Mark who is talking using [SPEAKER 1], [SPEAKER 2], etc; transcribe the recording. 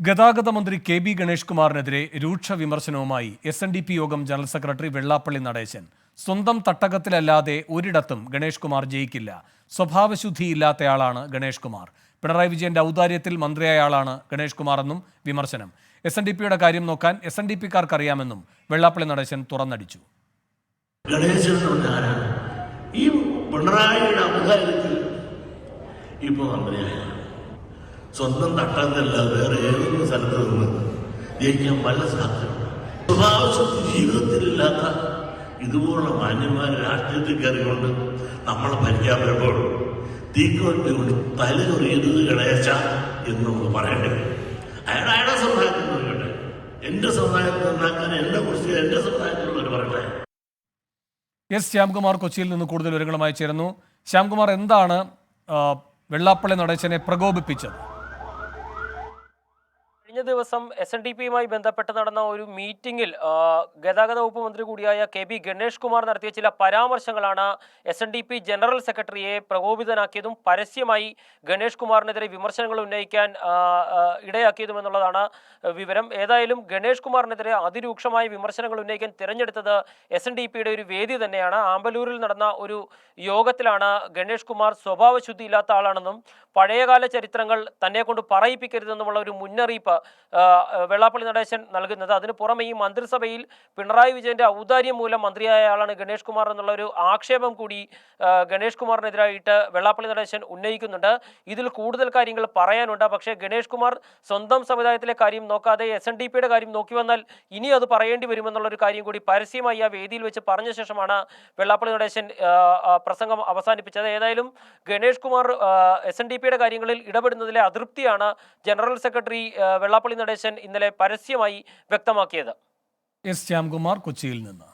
[SPEAKER 1] ഗതാഗത മന്ത്രി കെ.ബി. ഗണേഷ് കുമാറിനെതിരെ രൂക്ഷ വിമർശനവുമായി SNDP യോഗം ജനറൽ സെക്രട്ടറി വെള്ളാപ്പള്ളി നടേശൻ. സ്വന്തം തട്ടകത്തിലല്ലാതെ ഒരിടത്തും ഗണേഷ് കുമാർ ജയിക്കില്ല. സ്വഭാവശുദ്ധിയില്ലാത്തയാളാണ് ഗണേഷ് കുമാർ. പിണറായി വിജയന്റെ ഔദാര്യത്തിൽ മന്ത്രിയായ ആളാണ് ഗണേഷ് കുമാർ എന്നും വിമർശനം. SNDPയുടെ കാര്യം നോക്കാൻ SNDPക്കാർക്ക് അറിയാമെന്നും വെള്ളാപ്പള്ളി നടേശൻ തുറന്നടിച്ചു.
[SPEAKER 2] ഈ പിണറായിയുടെ ഔദാര്യത്തിൽ ഇപ്പോൾ മന്ത്രിയായ സ്വന്തം തട്ടന്നല്ല വേറെ ഏതെങ്കിലും സ്ഥലത്ത് നിന്ന് ജയിക്കാൻ വല്ല സാധ്യതയുണ്ട്. സ്വഭാവശുദ്ധി ജീവിതത്തിലില്ലാത്ത ഇതുപോലുള്ള മാന്യന്മാരെ രാഷ്ട്രീയത്തിൽ കയറിക്കൊണ്ട് നമ്മളെ ഭരിക്കാൻ വരുമ്പോൾ തീക്കൊട്ടി കൊണ്ട് തലചൊറിയരുത് ഗണേശ എന്ന് നമുക്ക് പറയേണ്ടി വരും. അയാളുടെ സമുദായത്തിൽ നോക്കട്ടെ, എന്റെ സമുദായത്തിൽ നന്നാക്കാൻ എന്നെ കുറിച്ച് എന്റെ സമുദായത്തിലുള്ളവർ പറയട്ടെ.
[SPEAKER 1] ശ്യാംകുമാർ കൊച്ചിയിൽ നിന്ന് കൂടുതൽ വിവരങ്ങളുമായി ചേരുന്നു. ശ്യാംകുമാർ, എന്താണ് വെള്ളാപ്പള്ളി നടേശനെ പ്രകോപിപ്പിച്ചത്?
[SPEAKER 3] കഴിഞ്ഞ ദിവസം SNDPയുമായി ബന്ധപ്പെട്ട് നടന്ന ഒരു മീറ്റിംഗിൽ ഗതാഗത വകുപ്പ് മന്ത്രി കൂടിയായ കെ.ബി. ഗണേഷ് കുമാർ നടത്തിയ ചില പരാമർശങ്ങളാണ് SNDP ജനറൽ സെക്രട്ടറിയെ പ്രകോപിതനാക്കിയതും പരസ്യമായി ഗണേഷ് കുമാറിനെതിരെ വിമർശനങ്ങൾ ഉന്നയിക്കാൻ ഇടയാക്കിയതുമെന്നുള്ളതാണ് വിവരം. ഏതായാലും ഗണേഷ് കുമാറിനെതിരെ അതിരൂക്ഷമായ വിമർശനങ്ങൾ ഉന്നയിക്കാൻ തിരഞ്ഞെടുത്തത് SNDPയുടെ ഒരു വേദി തന്നെയാണ്. ആമ്പലൂരിൽ നടന്ന ഒരു യോഗത്തിലാണ് ഗണേഷ് കുമാർ സ്വഭാവശുദ്ധി ഇല്ലാത്ത ആളാണെന്നും പഴയകാല ചരിത്രങ്ങൾ തന്നെ കൊണ്ട് പറയിപ്പിക്കരുതെന്നുമുള്ള ഒരു മുന്നറിയിപ്പ് വെള്ളാപ്പള്ളി നടേശൻ നൽകുന്നത്. അതിന് പുറമെ ഈ മന്ത്രിസഭയിൽ പിണറായി വിജയന്റെ ഔദാര്യം മൂലം മന്ത്രിയായ ആളാണ് ഗണേഷ് കുമാർ എന്നുള്ള ഒരു ആക്ഷേപം കൂടി ഗണേഷ് കുമാറിനെതിരായിട്ട് വെള്ളാപ്പള്ളി നടേശൻ ഉന്നയിക്കുന്നുണ്ട്. ഇതിൽ കൂടുതൽ കാര്യങ്ങൾ പറയാനുണ്ട്. പക്ഷേ ഗണേഷ് കുമാർ സ്വന്തം സമുദായത്തിലെ കാര്യം നോക്കാതെ SNDPയുടെ കാര്യം നോക്കി വന്നാൽ ഇനി അത് പറയേണ്ടി വരുമെന്നുള്ളൊരു കാര്യം കൂടി പരസ്യമായി ആ വേദിയിൽ വെച്ച് പറഞ്ഞ ശേഷമാണ് വെള്ളാപ്പള്ളി നടേശൻ പ്രസംഗം അവസാനിപ്പിച്ചത്. ഏതായാലും ഗണേഷ് കുമാർ SNDPയുടെ കാര്യങ്ങളിൽ ഇടപെടുന്നതിലെ അതൃപ്തിയാണ് ജനറൽ സെക്രട്ടറി വെള്ളാപ്പള്ളി നടേശൻ ഇന്നലെ പരസ്യമായി വ്യക്തമാക്കിയത്.
[SPEAKER 1] ശ്യാംകുമാർ കൊച്ചിയിൽ നിന്ന്.